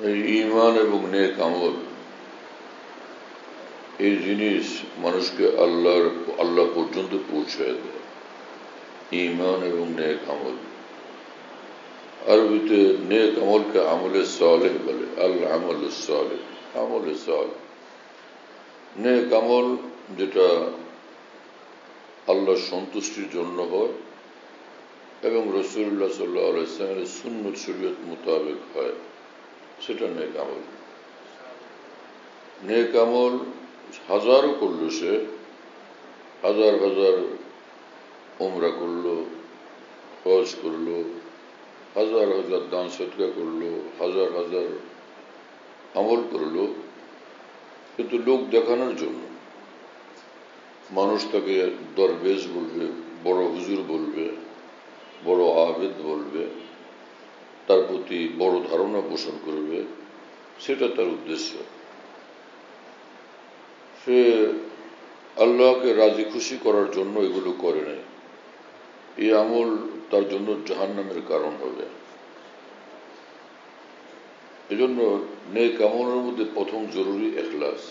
এই ঈমান এবং নেক আমল এই জিনিস মানুষকে আল্লাহ পর্যন্ত পৌঁছায় দেয়। ঈমান এবং নেক আমল, আরবিতে নেক আমলকে আমলে সালেহ বলে। আল আমল সালেহ, আমলে সালেহ। নেক আমল যেটা আল্লাহর সন্তুষ্টির জন্য হয় এবং রাসূলুল্লাহ সাল্লাল্লাহু আলাইহি ওয়াসাল্লামের সুন্নত শরীয়ত মোতাবেক হয়, সেটা নেক আমল। নেক আমল হাজারও করলো, সে হাজার হাজার উমরা করলো, হজ করলো, হাজার হাজার দান সদকা করলো, হাজার হাজার আমল করলো, কিন্তু লোক দেখানোর জন্য। মানুষ তাকে দরবেশ বলবে, বড় হুজুর বলবে, বড় আবেদ বলবে, তার প্রতি বড় ধারণা পোষণ করবে, সেটা তার উদ্দেশ্য। সে আল্লাহকে রাজি খুশি করার জন্য এগুলো করে নাই। এই আমল তার জন্য জাহান্নামের কারণ হবে। এজন্য নেক আমলের মধ্যে প্রথম জরুরি ইখলাস,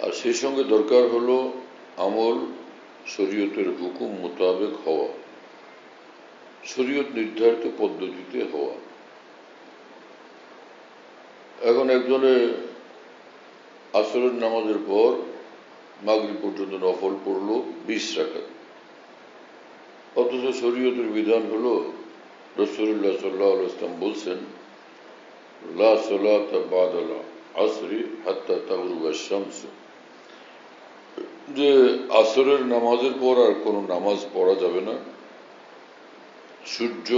আর সেই সঙ্গে দরকার হলো আমল শরীয়তের হুকুম মোতাবেক হওয়া, শরীয়ত নির্ধারিত পদ্ধতিতে হওয়া। এখন একজনে আসরের নামাজের পর মাগরিব পর্যন্ত নফল পড়লো 20 রাকাত, অথচ শরীয়তের বিধান হলো রাসূলুল্লাহ সাল্লাল্লাহু আলাইহি ওয়াসাল্লাম বলছেন, লা সালাতা বাদাল আসরি হাত্তা তাগরুবা শামস, যে আসরের নামাজের পর আর কোন নামাজ পড়া যাবে না সূর্য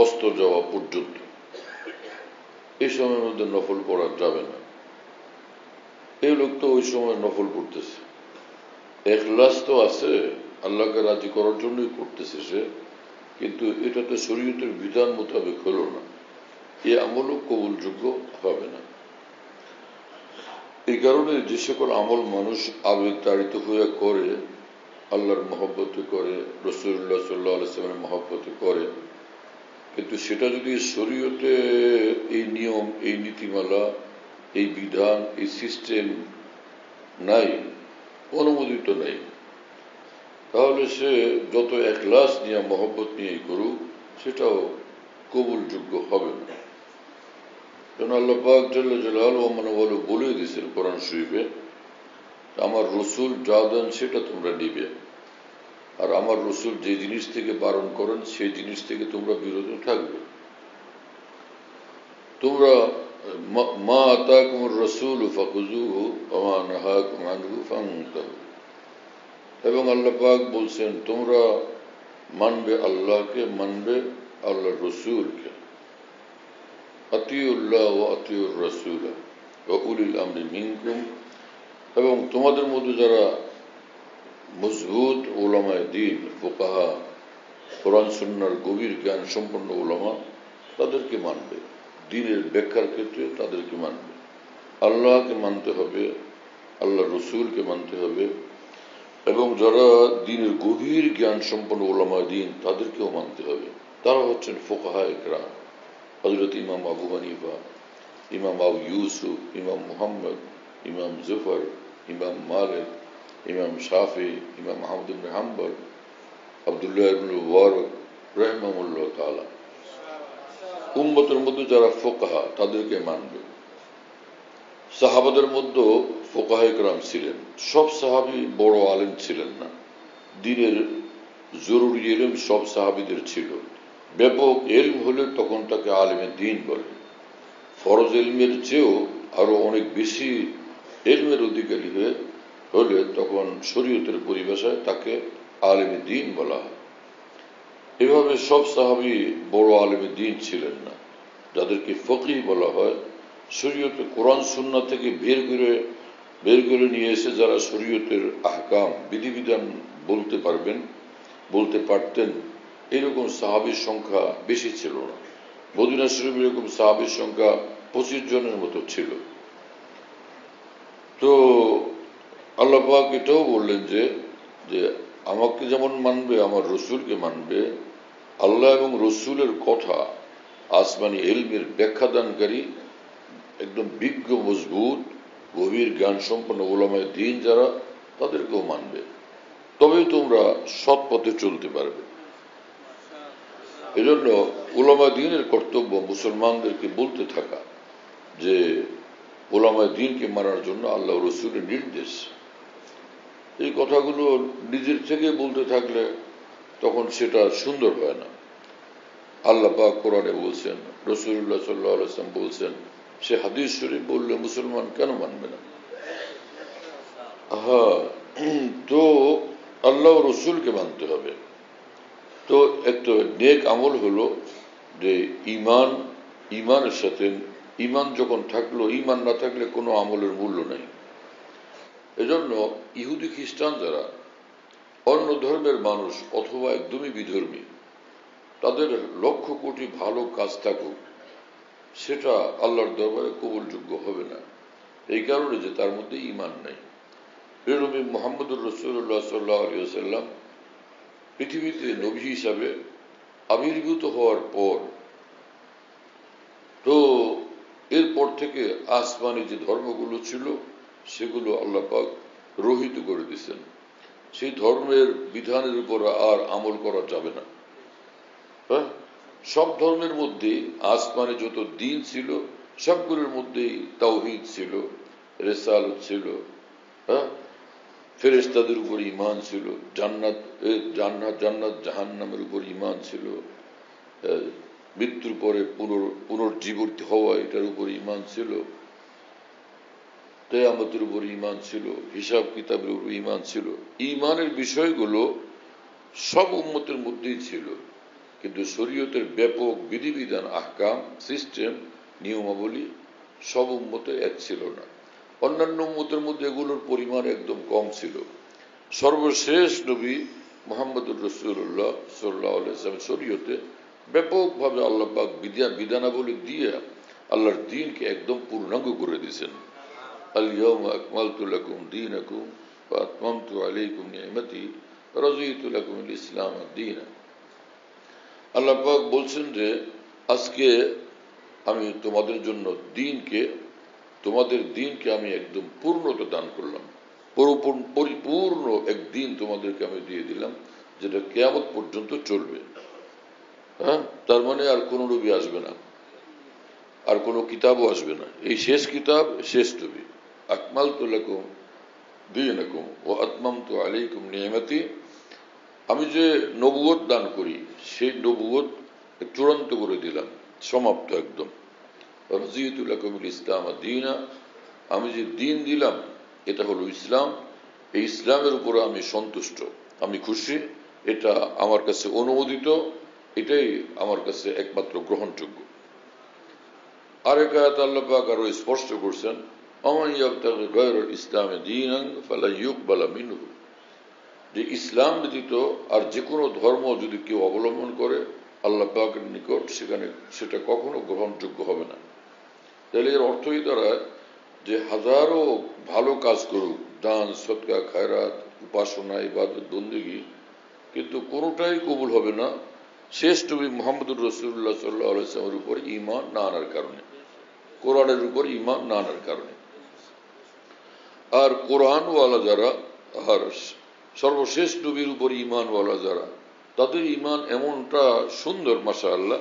অস্ত যাওয়া পর্যন্ত। এই সময়ের মধ্যে নফল পড়া যাবে না। এই লোক তো ওই সময় নফল পড়তেছে, ইখলাস তো আছে, আল্লাহকে রাজি করার জন্যই করতেছে সে, কিন্তু এটা তো শরীয়তের বিধান মোতাবেক হলো না, এই আমলও কবুলযোগ্য হবে না। এই কারণে যে সকল আমল মানুষ আবেগ তাড়িত হয়ে করে, আল্লাহর মহব্বতে করে, রাসূলুল্লাহ সাল্লাল্লাহু আলাইহি ওয়াসাল্লামের মহব্বতে করে, কিন্তু সেটা যদি শরীয়তে এই নিয়ম, এই নীতিমালা, এই বিধান, এই সিস্টেম নাই, অনুমোদিত নাই, তাহলে সে যত ইখলাস নিয়ে মহব্বত নিয়ে করুক, সেটাও কবুলযোগ্য হবে না। কারণ আল্লাহ পাক জাল্লা জালালুহু বলে দিয়েছেন কোরআন শরীফে, আমার রসুল যা দেন সেটা তোমরা নিবে, আর আমার রসুল যে জিনিস থেকে বারণ করেন সেই জিনিস থেকে তোমরা বিরত থাকবে। তোমরা মা আতাকুমুর রাসূলু ফাখুযুহু ওয়া মা নাহাকুম আনহু ফান্তাহু। এবং আল্লাহ পাক বলছেন, তোমরা মানবে আল্লাহকে, মানবে আল্লাহর রসুলকে। আতিউল্লাহ ওয়া আতিউর রাসূল ওয়া উলিল আমরি মিনকুম, এবং তোমাদের মধ্যে যারা মজবুত উলামায়ে দ্বীন, ফুকাহা, কোরআন সুন্নাহর গভীর জ্ঞান সম্পন্ন উলামা, তাদেরকে মানবে। দ্বীনের ব্যাখ্যার ক্ষেত্রে তাদেরকে মানবে। আল্লাহকে মানতে হবে, আল্লাহর রসুলকে মানতে হবে, এবং যারা দ্বীনের গভীর জ্ঞান সম্পন্ন উলামায়ে দ্বীন, তাদেরকেও মানতে হবে। তারা হচ্ছেন ফুকাহায়ে কেরাম, হযরত ইমাম আবু হানিফা, ইমাম আবু ইউসুফ, ইমাম মুহাম্মদ, ইমাম জুফর, ইমাম মালিক, ইমাম শাফি, ইমাম আহমদ ইবনে হাম্বল, আব্দুল্লাহ ইবনে মুবারক রাহিমাহুল্লাহ তাআলা। উম্মতের মধ্যে যারা ফুকাহা, তাদেরকে মানবে। সাহাবাদের মধ্যে ফুকাহায়ে কেরাম ছিলেন। সব সাহাবী বড় আলেম ছিলেন না, দ্বীনের জরুরি ইলম সব সাহাবীদের ছিল। ব্যাপক ইলম হলে তখন তাকে আলেমে দ্বীন বলে। ফরজ ইলমের চেয়েও আরো অনেক বেশি ইলমের অধিকারী হলে তখন শরীয়তের পরিভাষায় তাকে আলেমে দ্বীন বলা হয়। এভাবে সব সাহাবী বড় আলেমে দ্বীন ছিলেন না, যাদেরকে ফকিহ বলা হয়। শরীয়তে কোরআন সুন্নাহ থেকে বের করে নিয়ে এসে যারা শরীয়তের আহকাম, বিধিবিধান বলতে পারতেন, এরকম সাহাবীর সংখ্যা বেশি ছিল না। মদিনা শরীফে এরকম সাহাবীর সংখ্যা 25 জনের মতো ছিল। তো আল্লাহ পাক এটাও বললেন যে আমাকে যেমন মানবে, আমার রসুলকে মানবে। আল্লাহ এবং রসুলের কথা আসমানি ইলমের ব্যাখ্যাদানকারী একদম বিজ্ঞ মজবুত গভীর জ্ঞান সম্পন্ন উলামায়ে দ্বীন যারা, তাদেরকেও মানবে, তবেই তোমরা সৎ পথে চলতে পারবে। এজন্য উলামায়ে দ্বীনের কর্তব্য মুসলমানদেরকে বলতে থাকা যে উলামায়ে দ্বীনকে মানার জন্য আল্লাহ রসুলের নির্দেশ। এই কথাগুলো নিজের থেকে বলতে থাকলে তখন সেটা সুন্দর হয় না। আল্লাহ পাক কোরআনে বলছেন, রাসূলুল্লাহ সাল্লাল্লাহু আলাইহি ওয়াসাল্লাম বলছেন, সে হাদিস শরীফ বললে মুসলমান কেন মানবে না? তো আল্লাহ রসুলকে মানতে হবে। তো একটা নেক আমল হলো যে ইমানের সাথে, ইমান যখন থাকলো, ইমান না থাকলে কোনো আমলের মূল্য নাই। এজন্য ইহুদি খ্রিস্টান যারা, অন্য ধর্মের মানুষ অথবা একদমই বিধর্মী, তাদের লক্ষ কোটি ভালো কাজ থাকুক, সেটা আল্লাহর দরবারে কবুলযোগ্য হবে না, এই কারণে যে তার মধ্যে ইমান নাই। নবী মুহাম্মদুর রাসূলুল্লাহ সাল্লাল্লাহু আলাইহি ওয়াসাল্লাম পৃথিবীতে নবী হিসাবে আবির্ভূত হওয়ার পর, তো এরপর থেকে আসমানি যে ধর্মগুলো ছিল সেগুলো আল্লাহ পাক রহিত করে দিয়েছেন। সেই ধর্মের বিধানের উপর আর আমল করা যাবে না। হ্যাঁ, সব ধর্মের মধ্যে আসমানে যত দিন ছিল সবগুলোর মধ্যেই তাওহীদ ছিল, রিসালাত ছিল, হ্যাঁ, ফেরেশতাদের উপর ঈমান ছিল, জান্নাত জাহান্নামের উপর ঈমান ছিল, মৃত্যুর পরে পুনর্জীবিত হওয়া এটার উপর ঈমান ছিল, কিয়ামতের উপর ঈমান ছিল, হিসাব কিতাবের উপর ঈমান ছিল। ঈমানের বিষয়গুলো সব উম্মতের মধ্যেই ছিল, কিন্তু শরীয়তের ব্যাপক বিধিবিধান, আহকাম, সিস্টেম, নিয়মাবলী সব উম্মতে এক ছিল না। অন্যান্য উম্মতের মধ্যে এগুলোর পরিমাণ একদম কম ছিল। সর্বশেষ নবী মুহাম্মদুর রাসূলুল্লাহ সাল্লাল্লাহু আলাইহি ওয়াসাল্লাম শরীয়তে ব্যাপকভাবে আল্লাহ পাক বিধানাবলী দিয়ে আল্লাহর দ্বীনকে একদম পূর্ণাঙ্গ করে দিয়েছেন। আল ইয়াউমা আকমালতু লাকুম দীনাকুম ওয়া আতমামতু আলাইকুম নি'মাতি ওয়া রাযীতু লাকুমুল ইসলাম দীনা। আল্লাহ পাক বলছেন যে আজকে আমি তোমাদের জন্য তোমাদের দ্বীনকে আমি একদম পূর্ণতা দান করলাম, পরিপূর্ণ এক দ্বীন তোমাদেরকে আমি দিয়ে দিলাম, যেটা কিয়ামত পর্যন্ত চলবে। হ্যাঁ, তার মানে আর কোনো নবী আসবে না, আর কোনো কিতাবও আসবে না। এই শেষ কিতাব, শেষ নবী। আকমালতু লাকুম দীনাকুম ওয়া আতমামতু আলাইকুম নি'মাতি। আমি যে নবুয়ত দান করি সেই নবুয়ত চূড়ান্ত করে দিলাম, সমাপ্ত একদম। রাযীতু লাকুমুল ইসলাম দীনা। আমি যে দ্বীন দিলাম এটা হলো ইসলাম। এই ইসলামের উপরে আমি সন্তুষ্ট, আমি খুশি, এটা আমার কাছে অনুমোদিত, এটাই আমার কাছে একমাত্র গ্রহণযোগ্য। আরেক আয়াতে আল্লাহ পাক আরো স্পষ্ট করছেন, ওমান ইয়াবতাগি গায়রাল ইসলামি দীনান ফালা ইউকবালা মিনহু। যে ইসলাম ব্যতীত আর যে কোনো ধর্ম যদি কেউ অবলম্বন করে আল্লাহ পাকের নিকট সেটা কখনো গ্রহণযোগ্য হবে না। তাহলে এর অর্থ এই দাঁড়ায় যে হাজারো ভালো কাজ করুক, দান, সদকা, খায়রাত, উপাসনা, ইবাদত, বন্দেগী, কিন্তু কোনোটাই কবুল হবে না শেষ নবী মুহাম্মদুর রাসূলুল্লাহ সাল্লাল্লাহু আলাইহি ওয়াসাল্লামের উপর ঈমান না আনার কারণে, কোরআনের উপর ঈমান না আনার কারণে। আর কোরআনওয়ালা যারা, আর সর্বশেষ নবীর উপর ঈমানওয়ালা যারা, তাদের ঈমান এমনটা সুন্দর মাশাআল্লাহ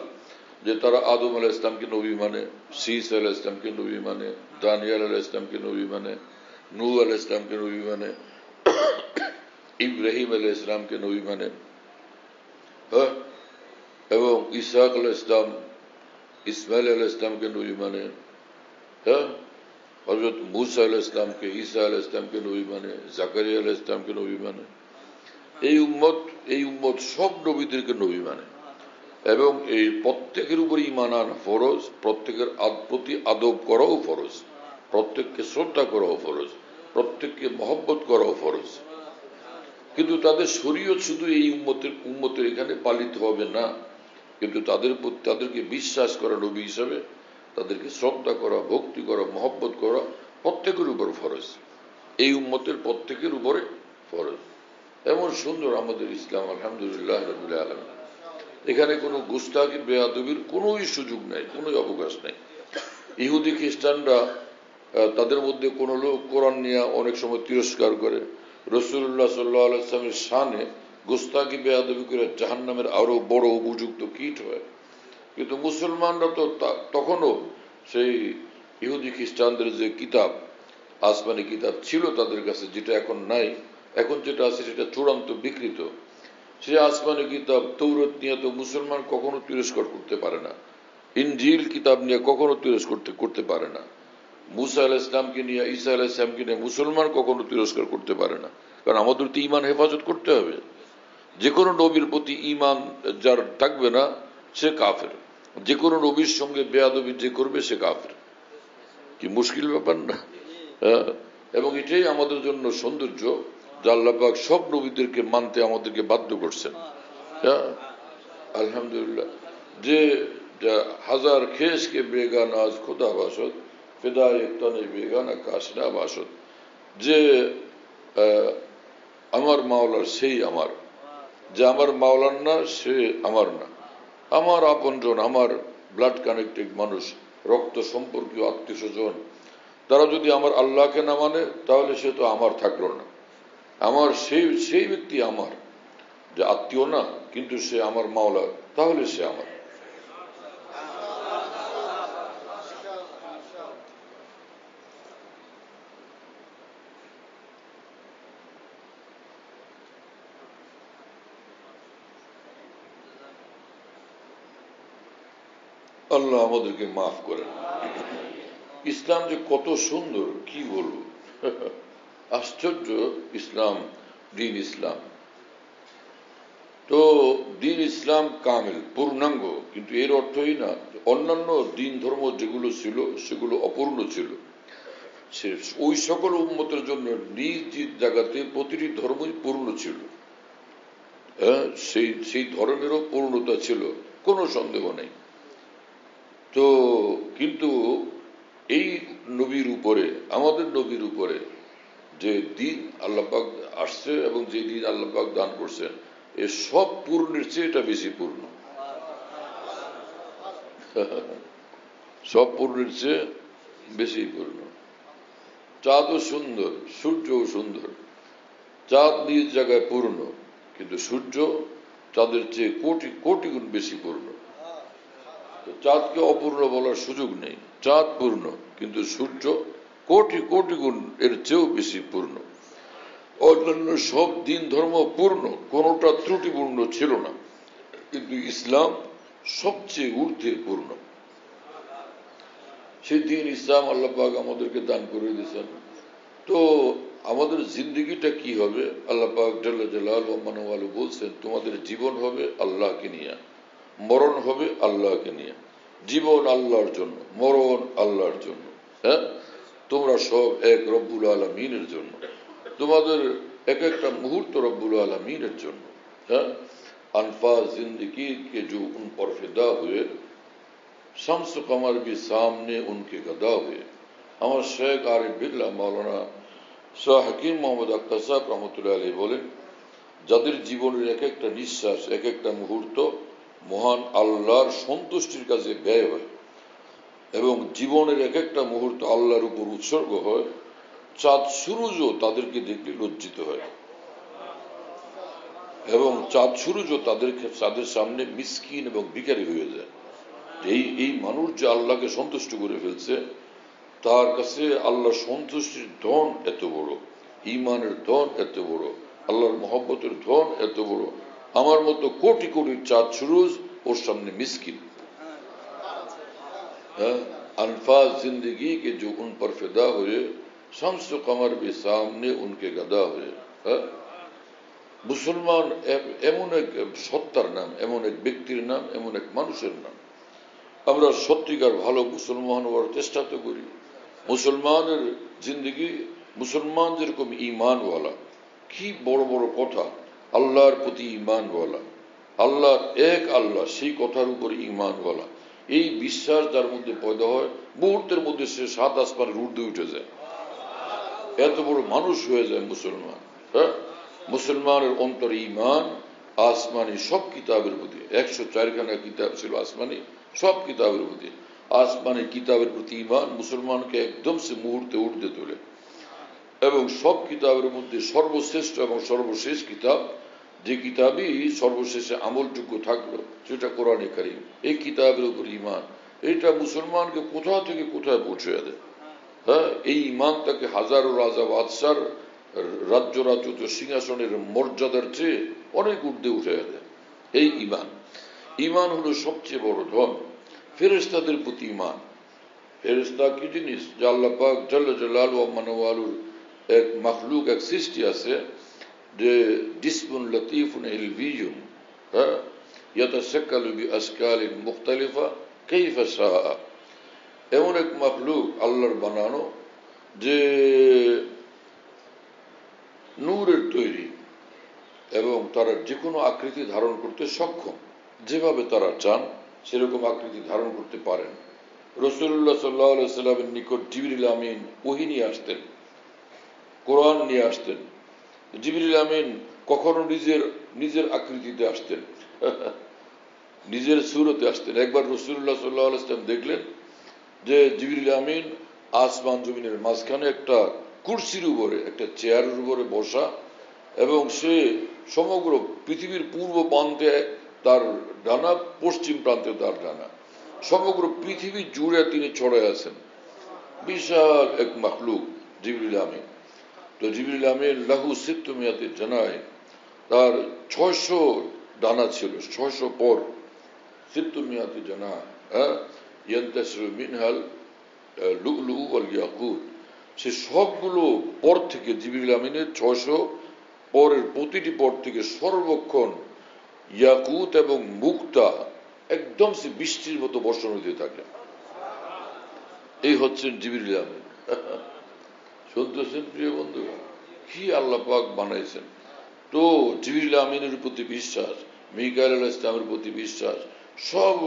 যে তারা আদম আলাইহিস ইসলামকে নবী মানে, ঈসা আলাইহিস ইসলামকে নবী মানে, দানিয়েল আলাইহিস ইসলামকে নবী মানে, নূহ আলাইহিস ইসলামকে নবী মানে, ইব্রাহিম আলাইহিস ইসলামকে নবী মানে, হ্যাঁ, এবং ইসহাক আলাইহিস ইসলাম, ইসমাইল আলাইহিস ইসলামকে নবী মানে, হ্যাঁ, হযরত মূসা আলাইহিস ইসলামকে, ঈসা আলাইহিস ইসলামকে নবী মানে, জাকারিয়া আলাইহিস ইসলামকে নবী মানে। এই উম্মত সব নবীদেরকে নবী মানে, এবং এই প্রত্যেকের উপর ঈমান আনা ফরজ, প্রত্যেকের প্রতি আদব করাও ফরজ, প্রত্যেককে শ্রদ্ধা করাও ফরজ, প্রত্যেককে মহব্বত করাও ফরজ। কিন্তু তাদের শরীয়ত শুধু এই উম্মতের এখানে পালিত হবে না, কিন্তু তাদেরকে বিশ্বাস করা নবী হিসাবে, তাদেরকে শ্রদ্ধা করা, ভক্তি করা, মহব্বত করা প্রত্যেকের উপর ফরজ, এই উম্মতের প্রত্যেকের উপরে ফরজ। এমন সুন্দর আমাদের ইসলাম, আলহামদুলিল্লাহ রাব্বিল আলামিন। এখানে কোনো গুস্তাখি বেয়াদবির কোনোই সুযোগ নেই, কোনোই অবকাশ নেই। ইহুদি খ্রিস্টানরা তাদের মধ্যে কোনো লোক কোরআন নিয়ে অনেক সময় তিরস্কার করে, রাসূলুল্লাহ সাল্লাল্লাহু আলাইহি ওয়াসাল্লামের শানে গুস্তাখি বেয়াদবি করে জাহান্নামের আরো বড় উপযুক্ত কীট হয়। কিন্তু মুসলমানরা তো তখনও সেই ইহুদি খ্রিস্টানদের যে কিতাব, আসমানি কিতাব ছিল তাদের কাছে, যেটা এখন নাই, এখন যেটা আছে সেটা চূড়ান্ত বিকৃত। সেই আসমানি কিতাব তৌরাত নিয়ে তো মুসলমান কখনো তিরস্কার করতে পারে না, ইনজিল কিতাব নিয়ে কখনো তিরস্কার করতে পারে না, মুসা আলাইহিস সালামকে নিয়ে, ঈসা আলাইহিস সালামকে নিয়ে মুসলমান কখনো তিরস্কার করতে পারে না। কারণ আমাদের তো ঈমান হেফাজত করতে হবে। যে কোনো নবীর প্রতি ঈমান যার থাকবে না সে কাফের, যে কোনো নবীর সঙ্গে বেয়াদবি যে করবে সে কাফের। কি মুশকিল ব্যাপার না? এবং এটাই আমাদের জন্য সৌন্দর্য যে আল্লাহ পাক সব নবীদেরকে মানতে আমাদেরকে বাধ্য করছেন। আলহামদুলিল্লাহ। যে হাজার খেসকে বেগানা আজ খোদা বাসত, ফেদায়ে তনে বেগানা কাশনা বাসত। যে আমার মাওলার সেই আমার, যে আমার মাওলার না সে আমার না, আমার আপনজন, আমার ব্লাড কানেক্টেড মানুষ, রক্ত সম্পর্কীয় আত্মীয় স্বজন, তারা যদি আমার আল্লাহকে না মানে তাহলে সে তো আমার থাকলো না। আমার সেই ব্যক্তি আমার, যে আত্মীয় না কিন্তু সে আমার মাওলা, তাহলে সে আমার। আল্লাহ আমাদেরকে মাফ করেন। ইসলাম যে কত সুন্দর কি বলবো, আশ্চর্য ইসলাম, দিন ইসলাম। তো দিন ইসলাম কামিল, পূর্ণাঙ্গ, কিন্তু এর অর্থই না অন্যান্য দিন ধর্ম যেগুলো ছিল সেগুলো অপূর্ণ ছিল। ওই সকল উম্মতের জন্য নিজ নিজ জায়গাতে প্রতিটি ধর্মই পূর্ণ ছিল। সেই ধর্মেরও পূর্ণতা ছিল, কোনো সন্দেহ নেই। তো কিন্তু এই নবীর উপরে, আমাদের নবীর উপরে যে দিন আল্লাহ পাক আসছে এবং যে দিন আল্লাহ পাক দান করছেন, এ সব পূর্ণের চেয়ে এটা বেশি পূর্ণ। সব পূর্ণের চেয়ে বেশি পূর্ণ। চাঁদও সুন্দর, সূর্যও সুন্দর। চাঁদ নিজ জায়গায় পূর্ণ, কিন্তু সূর্য চাঁদের চেয়ে কোটি কোটি গুণ বেশি পূর্ণ। চাঁদকে অপূর্ণ বলার সুযোগ নেই, চাঁদ পূর্ণ, কিন্তু সূর্য কোটি কোটি গুণ এর চেয়েও বেশি পূর্ণ। অন্যান্য সব দিন ধর্ম পূর্ণ, কোনোটা ত্রুটিপূর্ণ ছিল না, কিন্তু ইসলাম সবচেয়ে ঊর্ধ্বে পূর্ণ। সেই দিন ইসলাম আল্লাহ পাক আমাদেরকে দান করে দিয়েছেন। তো আমাদের জিন্দগিটা কি হবে? আল্লাহ পাক জাল্লা জালালু ওয়া মানওয়ালু বলছেন, তোমাদের জীবন হবে আল্লাহকে নিয়ে, মরণ হবে আল্লাহকে নিয়ে। জীবন আল্লাহর জন্য, মরণ আল্লাহর জন্য। তোমরা সব এক রব্বুল আলামিনের জন্য, তোমাদের এক একটা মুহূর্ত রব্বুল আলামিনের জন্য। अनफाज जिंदगी के जो उन पर फिदा हुए, शम्स कमर भी सामने उनके गदा हुए। আমার শেখ আরিফ বিল্লাহ মাওলানা শাহ হাকিম মোহাম্মদ আখতার সাহেব রহমতুল্লাহ আলাইহি বলেন, যাদের জীবনের এক একটা নিঃশ্বাস, এক একটা মুহূর্ত মহান আল্লাহর সন্তুষ্টির কাজে ব্যয় হয় এবং জীবনের এক একটা মুহূর্ত আল্লাহর উপর উৎসর্গ হয়, চাঁদ সূরজও তাদেরকে দেখলে লজ্জিত হয় এবং চাঁদ সূরজও তাদের সামনে মিসকিন এবং ভিখারি হয়ে যায়। এই মানুষ যে আল্লাহকে সন্তুষ্ট করে ফেলছে, তার কাছে আল্লাহ সন্তুষ্টির ধন এত বড়, ঈমানের ধন এত বড়, আল্লাহর মহব্বতের ধন এত বড়, আমার মতো কোটি কোটি চাঁদ সূরজ ওর সামনে মিসকিন। अनफाज जिंदगी के जो उन पर फिदा हुए, शम्स कमर भी सामने उनके गदा हुए। মুসলমান এমন এক সত্তার নাম, এমন এক ব্যক্তির নাম, এমন এক মানুষের নাম। আমরা সত্যিকার ভালো মুসলমান হওয়ার চেষ্টা তো করি। মুসলমানের জিন্দগি, মুসলমান যেরকম ঈমানওয়ালা, কি বড় বড় কথা, আল্লাহর প্রতি ঈমানওয়ালা, আল্লাহর এক আল্লাহ সেই কথার উপর ঈমানওয়ালা, এই বিশ্বাস যার মধ্যে পয়দা হয়, মুহূর্তের মধ্যে সে 7 আসমানের ঊর্ধ্বে উঠে যায়, এত বড় মানুষ হয়ে যায় মুসলমান। মুসলমানের অন্তরে ঈমান আসমানি সব কিতাবের প্রতি 104 খানা কিতাব ছিল আসমানি সব কিতাবের প্রতি আসমানি কিতাবের প্রতি ঈমান মুসলমানকে একদম সে মুহূর্তে উঠতে তোলে এবং সব কিতাবের মধ্যে সর্বশ্রেষ্ঠ এবং সর্বশেষ কিতাব যে কিতাবই সর্বশেষে আমলযোগ্য থাকলো সেটা কোরআনে কারীম এই কিতাবের উপর ঈমান এটা মুসলমানকে কোথা থেকে কোথায় পৌঁছে দেয় হ্যাঁ এই ঈমান তাকে হাজারো রাজা বাদশার রাজ্য রাজত্ব সিংহাসনের মর্যাদার চেয়ে অনেক ঊর্ধ্বে উঠে দেয় এই ঈমান ঈমান হলো সবচেয়ে বড় ধন ফেরেশতাদের প্রতি ঈমান ফেরেশতা কি জিনিস যে আল্লাহ পাক জাল্লা জালালু ওয়া মানওয়ালুর এক মাখলুক এক সৃষ্টি আছে যে জিসমুন লতীফুন ইলভিয়ুন হ্যাঁ ইয়াতাশাক্কালু বিআশকালিন মুখতালিফা কাইফা শাআ এমন এক মাখলুক আল্লাহর বানানো যে নূরের তৈরি এবং তারা যে কোনো আকৃতি ধারণ করতে সক্ষম যেভাবে তারা চান সেরকম আকৃতি ধারণ করতে পারেন রাসূলুল্লাহ সাল্লাল্লাহু আলাইহি ওয়াসাল্লামের নিকট জিবরিল আমিন ওহী নিয়ে আসতেন কোরআন নিয়ে আসতেন জিবরিল আমিন কখনো নিজের আকৃতিতে আসতেন নিজের সূরতে আসতেন একবার রাসূলুল্লাহ সাল্লাল্লাহু আলাইহি ওয়াসাল্লাম দেখলেন যে জিবরিল আমিন আসমান জমিনের মাঝখানে একটা কুরসির উপরে একটা চেয়ারের উপরে বসা এবং সে সমগ্র পৃথিবীর পূর্ব প্রান্তে তার ডানা পশ্চিম প্রান্তে তার ডানা সমগ্র পৃথিবী জুড়ে তিনি ছড়ায় আছেন বিশাল এক মাখলুক জিবরিল আমিন তো জিবরিল আমিন লাহু সিত্তুমিয়াতি জানাহ তার 600 ডানা ছিল 600 পর সিত্তুমিয়াতি জানাহ ইয়ান্তাসিরু মিনহাল লুলু ওয়াল ইয়াকুত সে সবগুলো পর থেকে জিবরিল আমিনের 600 পরের প্রতিটি পর থেকে সর্বক্ষণ ইয়াকুত এবং মুক্তা একদম সে বৃষ্টির মতো বর্ষণ হতে থাকে এই হচ্ছেন জিবরিল আমিন শুনতেছেন প্রিয় বন্ধু কি আল্লাহ পাক বানাইছেন তো জিবরিল আমিনের প্রতি বিশ্বাস মিকাইল আলাইহিস সালামের প্রতি বিশ্বাস সব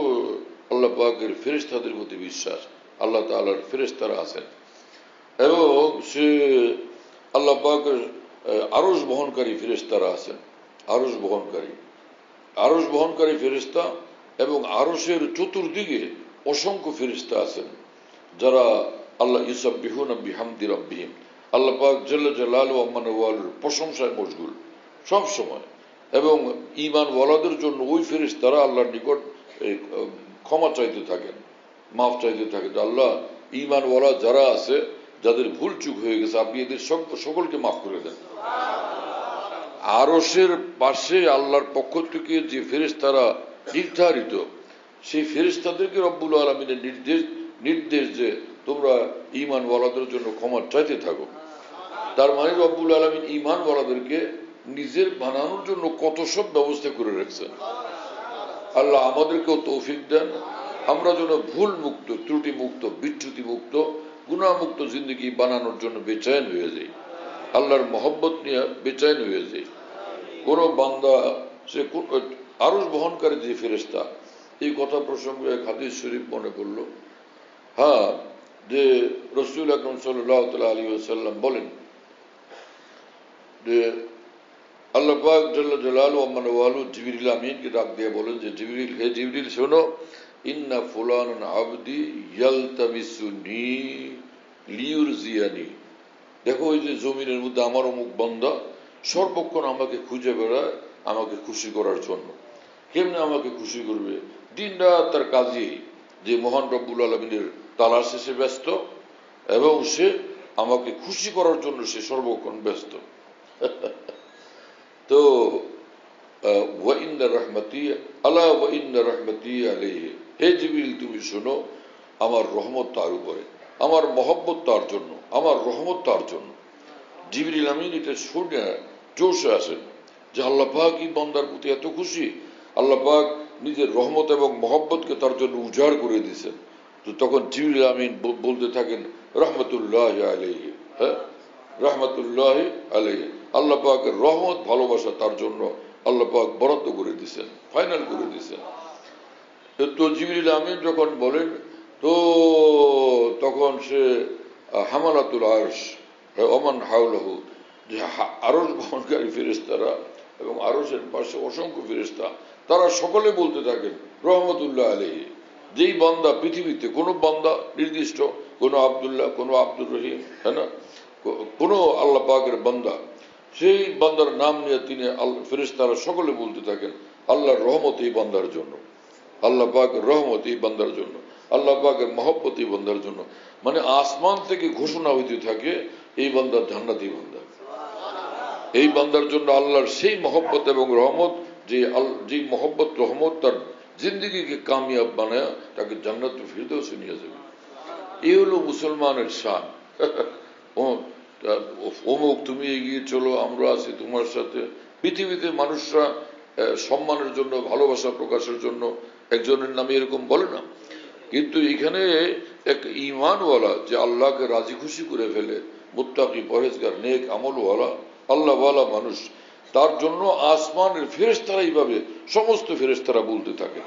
আল্লাহ পাকের ফেরেশতাদের প্রতি বিশ্বাস আল্লাহ তাআলার ফেরেশতারা আছেন এবং সে আল্লাহ পাকের আরশ বহনকারী ফেরেশতারা আছেন আরশ বহনকারী ফেরেশতা এবং আরশের চতুর্দিকে অসংখ্য ফেরেশতা আছেন যারা আল্লাহ ইউসাব্বিহুনা বিহামদি রাব্বিহিম আল্লাহ পাক জাল্লা জালালু ওয়া মানওয়ালুর প্রশংসায় মশগুল সব সময় এবং ঈমান ওয়ালাদের জন্য ওই ফেরেশতারা আল্লাহর নিকট ক্ষমা চাইতে থাকেন মাফ চাইতে থাকেন আল্লাহ ঈমান ওয়ালা যারা আছে যাদের ভুল চুক হয়ে গেছে আপনি এদের সকলকে মাফ করে দেন আরশের পাশে আল্লাহর পক্ষ থেকে যে ফেরেশতারা নির্ধারিত সেই ফেরেশতাদেরকে রব্বুল আলামিনের নির্দেশ যে তোমরা ঈমান ওয়ালাদের জন্য ক্ষমা চাইতে থাকো তার মানে রব্বুল আলামিন ঈমান ওয়ালাদেরকে নিজের বানানোর জন্য কত সব ব্যবস্থা করে রাখছেন আল্লাহ আমাদেরকেও তৌফিক দেন আমরা যেন ভুল মুক্ত ত্রুটি মুক্ত বিচ্যুতি মুক্ত গুনাহ মুক্ত জিন্দগি বানানোর জন্য বেচैन হয়ে যাই আল্লাহর মহব্বত নিয়ে বেচैन হয়ে যাই কোন বান্দা সে আরশ বহনকারী যে ফেরেশতা এই কথা প্রসঙ্গে এক হাদিস শরীফ মনে পড়ল হ্যাঁ যে রাসূল আকরাম সাল্লাল্লাহু আলাইহি ওয়াসাল্লাম বলেন যে আল্লাহ পাক জাল্লা জালালু ওয়া মানওয়ালু জিবরিল আমিনকে ডাক দিয়ে বলেন যে জিবরিল হে জিবরিল শোনো ইন্না ফুলানুন আবদি ইয়ালতামিসুনি লিউরজিয়ানি দেখো ওই যে জমিনের মধ্যে আমার অমুক বান্দা সর্বক্ষণ আমাকে খুঁজে বেড়ায় আমাকে খুশি করার জন্য কেমনে আমাকে খুশি করবে দিন রাত তার কাজে যে মহান রব্বুল আলামিনের তালাশে সে ব্যস্ত এবং সে আমাকে খুশি করার জন্য সে সর্বক্ষণ ব্যস্ত তো ওয়া ইন্না রাহমাতি আলা ওয়া ইন্না রাহমাতি আলাইহি হে জিবরিল তুমি শোনো আমার রহমত তার উপরে আমার মহব্বত তার জন্য আমার রহমত তার জন্য জিবরিল আমিন এটা শুনে জোশে আসেন যে আল্লাহ পাক এই বান্দার প্রতি এত খুশি আল্লাহ পাক নিজের রহমত এবং মহব্বতকে তার জন্য উজাড় করে দিয়েছেন তো তখন জিবরিল আমিন বলতে থাকেন রহমতুল্লাহি আলাইহি হ্যাঁ রহমতুল্লাহি আলাইহি আল্লাহ পাকের রহমত ভালোবাসা তার জন্য আল্লাহ পাক বরাদ্দ করে দিয়েছেন ফাইনাল করে দিয়েছেন তো জিবরিল আমিন যখন বলেন তো তখন সে হামালাতুল আরশ ওমান হাওলাহু যে আরশ বহনকারী ফেরেশতারা এবং আরশের পাশে অসংখ্য ফেরেশতা, তারা সকলে বলতে থাকেন রহমতুল্লাহ আলাইহি। যেই বান্দা পৃথিবীতে কোনো বান্দা নির্দিষ্ট, কোনো আব্দুল্লাহ, কোনো আব্দুর রহিম, হ্যাঁ না, কোনো আল্লাহ পাকের বান্দা, সেই বান্দার নাম নিয়ে তিনি ফেরেশতারা সকলে বলতে থাকেন আল্লাহর রহমত এই বান্দার জন্য, আল্লাহ পাকের রহমত এই বান্দার জন্য, আল্লাহ পাকের মহব্বত এই বান্দার জন্য। মানে আসমান থেকে ঘোষণা হইতে থাকে এই বান্দার জান্নাতি বান্দা, এই বান্দার জন্য আল্লাহর সেই মহব্বত এবং রহমত, যে মহব্বত রহমত তার জিন্দগিকে কামিয়াব বানায় তাকে জান্নাতুল ফিরদৌসে নিয়ে যাবে। এই হলো মুসলমানের শান। অমুক তুমি এগিয়ে চলো, আমরা আছি তোমার সাথে। পৃথিবীতে মানুষরা সম্মানের জন্য, ভালোবাসা প্রকাশের জন্য একজনের নামে এরকম বলে না, কিন্তু এখানে এক ঈমানওয়ালা যে আল্লাহকে রাজি খুশি করে ফেলে, মুত্তাকি, পরহেজগার, নেক আমলওয়ালা, আল্লাহওয়ালা মানুষ, তার জন্য আসমানের ফেরেশতারা এইভাবে সমস্ত ফেরেশতারা বলতে থাকে,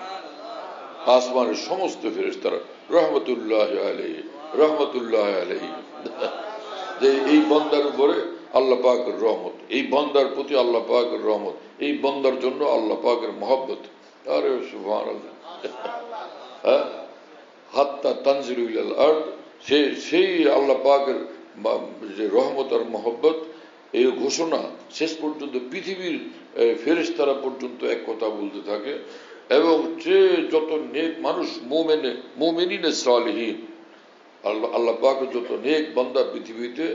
আসমানের সমস্ত ফেরেশতারা রহমতুল্লাহ আলাইহি, রহমতুল্লাহ আলাইহি, যে এই বান্দার উপরে আল্লাহ পাকের রহমত, এই বান্দার প্রতি আল্লাহ পাকের রহমত, এই বান্দার জন্য আল্লাহ পাকের মহব্বত। আরে সুবহানাল্লাহ, হাত্তা তানজিলু ইলাল আরদ, সেই আল্লাহ পাকের যে রহমত আর মহব্বত, এই ঘোষণা শেষ পর্যন্ত পৃথিবীর ফেরেশতারা পর্যন্ত এক কথা বলতে থাকে। এবং যে যত নেক মানুষ, মুমিনিনে সালিহিন, আল্লাহ পাকের যত নেক বান্দা পৃথিবীতে,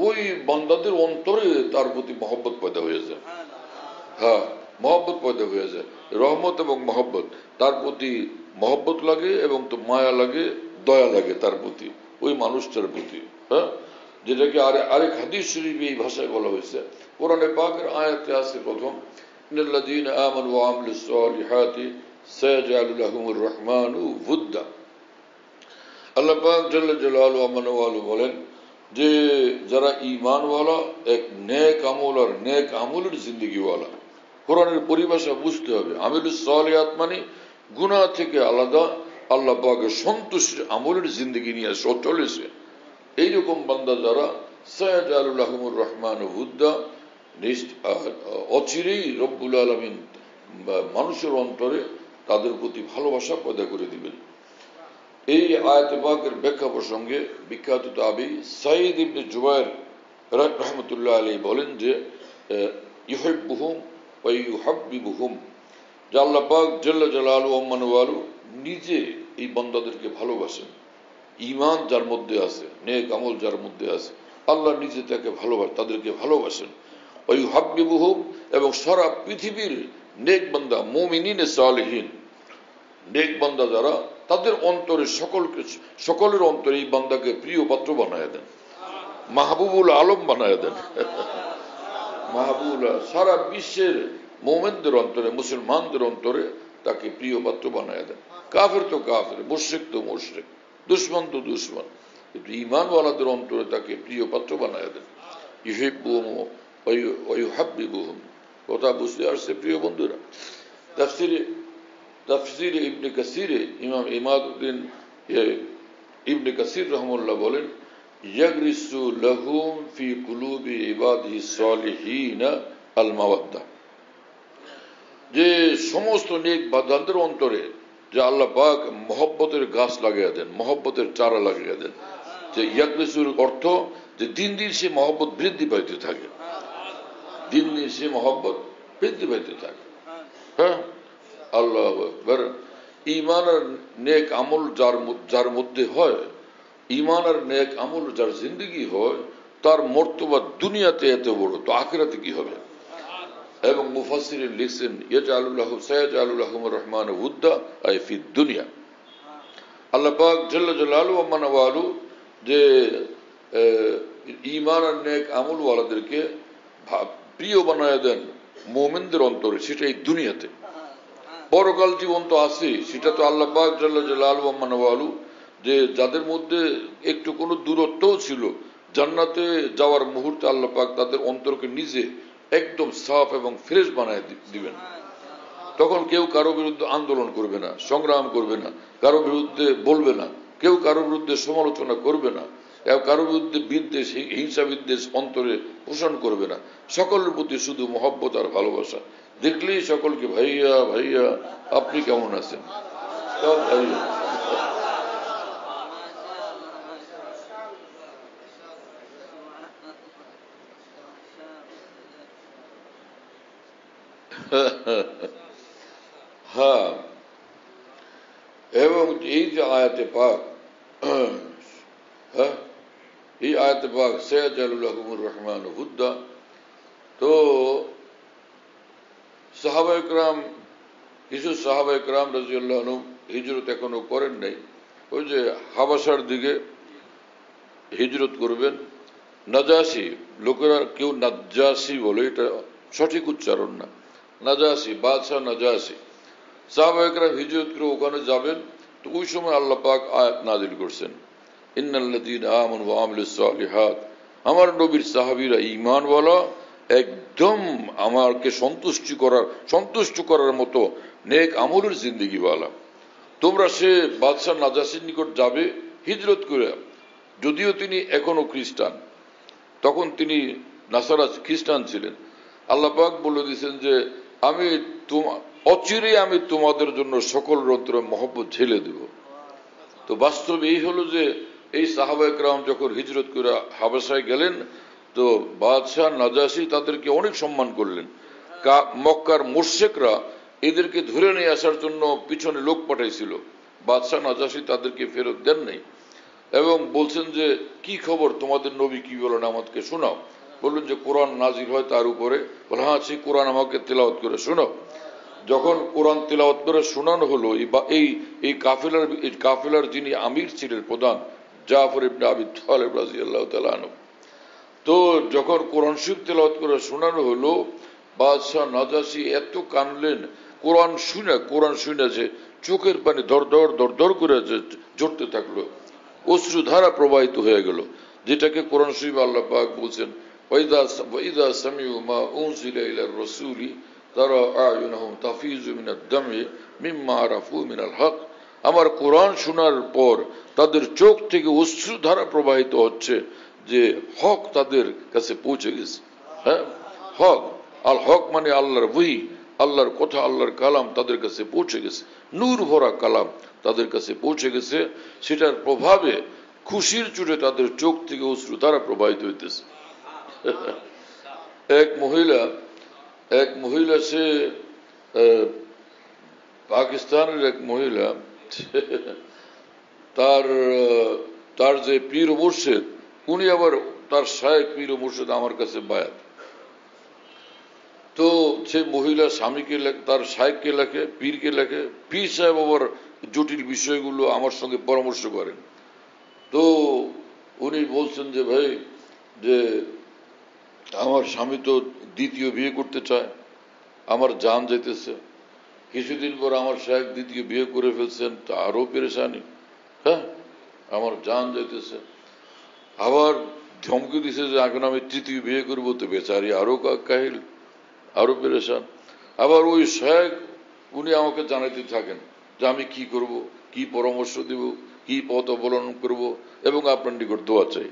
ওই বান্দাদের অন্তরে তার প্রতি মহব্বত পয়দা হয়ে যায়। হ্যাঁ, মহব্বত পয়দা হয়ে যায়, রহমত এবং মহব্বত, তার প্রতি মহব্বত লাগে এবং তো মায়া লাগে, দয়া লাগে তার প্রতি, ওই মানুষটার প্রতি। হ্যাঁ, যেটাকে আরেক হাদিস শরীফে এই ভাষায় বলা হয়েছে। কোরআনে পাকের আয়াতে আছে প্রথম, ইন্নাল্লাযীনা আমানু ওয়া আমিলুস সালিহাতি সায়াজআলু লাহুমুর রহমানু উদ্দা। আল্লাহ পাক জাল্লা জালালুহু আমানওয়ালু বলেন যে যারা ঈমানওয়ালা, এক নেক আমল আর নেক আমলের জিন্দেগিওয়ালা। কোরআনের পরিভাষা বুঝতে হবে। আমিলুস সালিহাত মানে গুনাহ থেকে আলাদা, আল্লাহ পাকের সন্তুষ্টির আমলের জিন্দেগি নিয়ে চলেছে, এইরকম বান্দা যারা, সায়াজআলু লাহুমুর রহমানু উদ্দা, অচিরেই রব্বুল আলামিন মানুষের অন্তরে তাদের প্রতি ভালোবাসা পয়দা করে দিবেন। এই আয়াতে পাকের ব্যাখ্যা প্রসঙ্গে বিখ্যাত তাবী সাঈদ ইবনে জুবায়ের রাহমাতুল্লাহ আলাইহি বলেন যে ইউহিব্বুহুম ওয়া ইউহাব্বিবুহুম, যে আল্লাহ পাক জাল্লা জালালুহু ওয়া মানওয়ালু নিজে এই বান্দাদেরকে ভালোবাসেন। ঈমান যার মধ্যে আছে, নেক আমল যার মধ্যে আছে, আল্লাহ নিজে তাকে ভালোবাসেন, তাদেরকে ভালোবাসেন। ওয়া ইউহাব্বিবুহুম, এবং সারা পৃথিবীর নেক বান্দা, মুমিনিনে সালিহিন, নেক বান্দা যারা, তাদের অন্তরে সকলের অন্তরে এই বান্দাকে প্রিয় পাত্র বানায় দেন, মাহবুবুল আলম বানায় দেন। মাহবুবুল, সারা বিশ্বের মুমিনদের অন্তরে, মুসলমানদের অন্তরে তাকে প্রিয় পাত্র বানায় দেন। কাফের তো কাফের, মুশরিক তো মুশরিক, দুশমন তো দুশমন, কিন্তু ঈমানওয়ালাদের অন্তরে তাকে প্রিয় পাত্র বানায় দেন। ইউহিব্বুহুম ওয়া ইউহাব্বিবুহুম। কথা বুঝতে আসছে প্রিয় বন্ধুরা? তাফসিরে ইবনে কাসিরে ইমাম ইমাদউদ্দিন ইবনে কাসির রাহমাহুল্লাহ বলেন, ইয়াগরিসু লাহুম ফি কুলুবি ইবাদিহিস সালিহিন আল মাওয়াদ্দা, যে সমস্ত নেক বান্দাদের অন্তরে যে আল্লাহ পাক মহব্বতের গাছ লাগিয়ে দেন, মহব্বতের চারা লাগিয়ে দেন। যে ইয়াগরিসুর অর্থ যে দিন দিন সে মহব্বত বৃদ্ধি পাইতে থাকে, দিন দিন সে মহব্বত বৃদ্ধি পাইতে থাকে। হ্যাঁ, আল্লাহু আকবার। ঈমান আর নেক আমল যার মধ্যে হয়, ঈমান আর নেক আমল যার জিন্দেগি হয়, তার মর্তবা দুনিয়াতে এত বড়, তো আখিরাতে কি হবে? এবং মুফাসসিরিন লিখছেন সায়াজআলু লাহুমুর রহমানু উদ্দা আই ফিদ দুনিয়া। আল্লাহ পাক জাল্লা জালালুহু ওয়া মানওয়ালু যে ঈমান আর নেক আমল ওয়ালাদেরকে প্রিয় বানায় দেন মুমিনদের অন্তরে, সেটা এই দুনিয়াতে। পরকাল জীবন তো আছে, সেটা তো আল্লাহ পাক জাল্লা জালালুহু ওয়া মানওয়ালু যে যাদের মধ্যে একটু কোনো দূরত্বও ছিল, জান্নাতে যাওয়ার মুহূর্তে আল্লাহ পাক তাদের অন্তরকে নিজে একদম সাফ এবং ফ্রেশ বানায় দিবেন। তখন কেউ কারো বিরুদ্ধে আন্দোলন করবে না, সংগ্রাম করবে না, কারো বিরুদ্ধে বলবে না, কেউ কারো বিরুদ্ধে সমালোচনা করবে না। কারোর বিরুদ্ধে বিদ্বেষ, হিংসা বিদ্বেষ অন্তরে পোষণ করবে না। সকলের প্রতি শুধু মহব্বত আর ভালোবাসা। দেখলেই সকলকে ভাইয়া ভাইয়া আপনি কেমন আছেন, সব ভাইয়া। হ্যাঁ, এবং এই যে আয়াতে পাক, হ্যাঁ এই আয়াতে পাক সায়াজালুল্লাহুমুর রহমান হুদ্দা, তো সাহাবায়ে কেরাম, কিছু সাহাবায়ে কেরাম রাদিয়াল্লাহু আনহুম হিজরত এখনো করেন নাই। ওই যে হাবাসার দিকে হিজরত করবেন। নাজাসি, লোকেরা কেউ নাজ্জাসি বলে, এটা সঠিক উচ্চারণ না, নাজাসি, বাদশাহ নাজাসি। সাহাবায়ে কেরাম হিজরত করে ওখানে যাবেন। তো ওই সময় আল্লাহ পাক আয়াত নাযিল করছেন, ইন্নাল্লাযীনা আমানু ওয়া আমিলুস সালিহাত, আমার নবীর সাহাবীরা ঈমানওয়ালা, একদম আমাকে সন্তুষ্ট করার মতো নেক আমলের জিন্দেগিওয়ালা। তোমরা সে বাদশাহ নাজাসির নিকট যাবে হিজরত করে। যদিও তিনি এখনো খ্রিস্টান, তখন তিনি নাসারা খ্রিস্টান ছিলেন। আল্লাহ পাক বলে দিয়েছেন যে অচিরে আমি তোমাদের জন্য সকল অন্তরে মহব্বত ঝেলে দেব। তো বাস্তবে এই হলো যে এই সাহাবায়ে কেরাম যখন হিজরত করে হাবাসায় গেলেন, তো বাদশাহ নাজাসি তাদেরকে অনেক সম্মান করলেন। মক্কার মুশরিকরা এদেরকে ধরে নিয়ে আসার জন্য পিছনে লোক পাঠাইছিল, বাদশাহ নাজাসি তাদেরকে ফেরত দেন নাই এবং বলছেন যে কি খবর, তোমাদের নবী কি বলেন আমাকে শোনাও। বললেন যে কোরআন নাজিল হয় তার উপরে। বলে হ্যাঁ, সেই কোরআন আমাকে তেলাওয়াত করে শোনাও। যখন কোরআন তেলাওয়াত করে শোনানো হলো, এই কাফেলার যিনি আমির ছিলেন, প্রধান, জাফর ইবনে আবি তালেব রাদিয়াল্লাহু তাআলা আনহু, তো যখন কোরআন শরীফ তেলাওয়াত করে শোনানো হলো, বাদশাহ নাজাসি এত কানলেন কোরআন শুনে যে চোখের পানি দর করে ঝরতে থাকলো, অশ্রুধারা প্রবাহিত হয়ে গেল, যেটাকে কোরআন শরীফ আল্লাহ পাক বলছেন, ওয়াইদা সামিউ মা উনজিলা ইলার রাসূলি তারা আয়ুনহুম তাফিজু মিনাদ দামি মিম্মা আরাফু মিনাল হক। আমার কোরআন শোনার পর তাদের চোখ থেকে অশ্রুধারা প্রবাহিত হচ্ছে যে হক তাদের কাছে পৌঁছে গেছে। হ্যাঁ, হক, আল হক মানে আল্লাহর ওহী, আল্লাহর কথা, আল্লাহর কালাম তাদের কাছে পৌঁছে গেছে, নূর ভরা কালাম তাদের কাছে পৌঁছে গেছে। সেটার প্রভাবে খুশির চোটে তাদের চোখ থেকে অশ্রুধারা প্রবাহিত হইতেছে। এক মহিলা সে পাকিস্তানের এক মহিলা, তার যে পীর মুর্শিদ, উনি আবার তার শায়েখ পীর মুর্শিদ আমার কাছে বায়াত। তো সে মহিলা স্বামীকে, তার শায়েখকে লেখে, পীরকে লেখে। পীর সাহেব আবার জটিল বিষয়গুলো আমার সঙ্গে পরামর্শ করেন। তো উনি বলছেন যে ভাই, যে আমার স্বামী তো দ্বিতীয় বিয়ে করতে চায়, আমার জান যাইতেছে। কিছুদিন পর আমার শায়েখ দ্বিতীয় বিয়ে করে ফেলছেন, তা আরো পেরেশানি। হ্যাঁ, আমার জান যাইতেছে। আবার ধমকি দিছে যে এখন আমি তৃতীয় বিয়ে করবো, তো বেচারি আরো কাহিল, আরো পেরেশান। আবার ওই শায়েখ উনি আমাকে জানাইতে থাকেন যে আমি কি করব, কি পরামর্শ দিব, কি পথ অবলম্বন করব, এবং আপনার নিকট দোয়া চাই।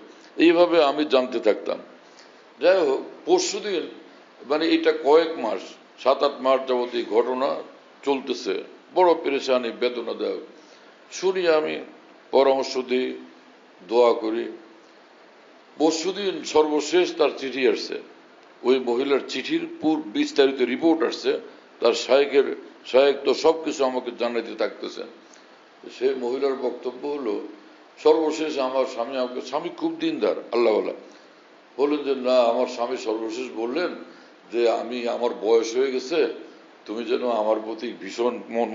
এইভাবে আমি জানতে থাকতাম। যাই হোক, পরশুদিন, মানে এটা কয়েক মাস, 7-8 মাস যাবত এই ঘটনা চলতেছে, বড় পেরেশানি, বেদনাদায়ক। শুনি, আমি পরামর্শ দিই, দোয়া করি। পরশুদিন সর্বশেষ তার চিঠি আসছে। ওই মহিলার চিঠির বিস্তারিত রিপোর্ট আসছে। তার শায়েখ তো সবকিছু আমাকে জানাইতে থাকতেছেন। সে মহিলার বক্তব্য হলো, সর্বশেষ আমার স্বামী খুব দিনদার, আল্লাহওয়ালা, বললেন যে না, আমার স্বামী সর্বশেষ বললেন যে আমার বয়স হয়ে গেছে, তুমি যেন আমার প্রতি ভীষণ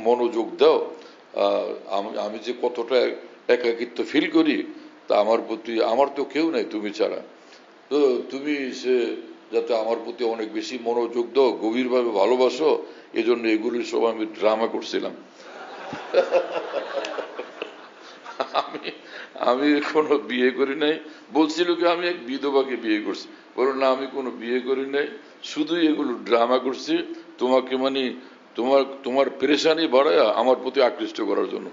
মনোযোগ দাও। আমি যে কতটা একাকিত্ব ফিল করি, তা আমার প্রতি, আমার তো কেউ নাই তুমি ছাড়া, তো তুমি যাতে আমার প্রতি অনেক বেশি মনোযোগ দাও, গভীরভাবে ভালোবাসো, এজন্য এগুলি সব আমি ড্রামা করছিলাম। আমি কোনো বিয়ে করি নাই। বলছিল কি আমি এক বিধবাকে বিয়ে করছি। বলো না, আমি কোনো বিয়ে করি নাই, শুধু এগুলো ড্রামা করছি, তোমাকে মানে তোমার পেরেশানি বাড়ায়া আমার প্রতি আকৃষ্ট করার জন্য।